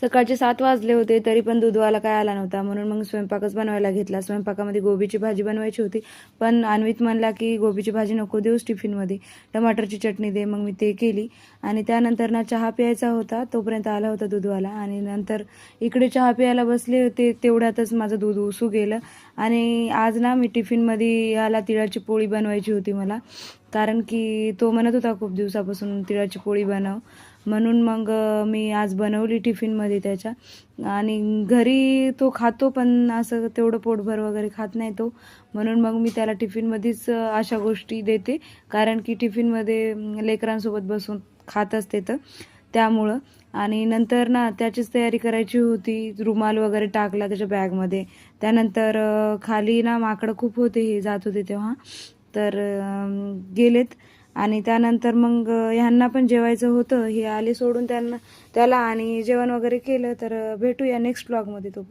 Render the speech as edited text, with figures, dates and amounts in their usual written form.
सकाळचे 7 वाजले होते तरी पण दूधवाला काय आला नव्हता, म्हणून मग स्वयंपाकच बनवायला घेतला. स्वयंपाकामध्ये गोबीची भाजी बनवायची होती, पण अन्वित म्हणला की गोबीची भाजी नको देऊस टिफिनमध्ये, टमाटरची चटणी दे. मग मी ते केली आणि त्यानंतर ना चहा प्यायचा होता, तोपर्यंत आला होता दूधवाला. आणि नंतर इकडे चहा प्यायला बसले होते, तेवढ्यातच माझं दूध उसू गेलं. आणि आज ना मी टिफिनमध्ये याला तिळाची पोळी बनवायची होती मला, कारण की तो म्हणत होता खूप दिवसापासून तिळाची पोळी बनव, म्हणून मग मी आज बनवली टिफिनमध्ये त्याच्या. आणि घरी तो खातो पण असं तेवढं पोटभर वगैरे खात नाही तो, म्हणून मग मी त्याला टिफिनमध्येच अशा गोष्टी देते, कारण की टिफिनमध्ये लेकरांसोबत बसून खात असते तर त्यामुळं. आणि नंतर ना त्याचीच तयारी करायची होती, रुमाल वगैरे टाकला त्याच्या बॅगमध्ये. त्यानंतर खाली ना माकडं खूप होते, हे जात होते तेव्हा, तर गेलेत. आणि त्यानंतर मग ह्यांना पण जेवायचं होतं, हे आले सोडून त्याला, आणि जेवण वगैरे केलं. तर भेटूया नेक्स्ट ब्लॉगमध्ये. तोपर्यंत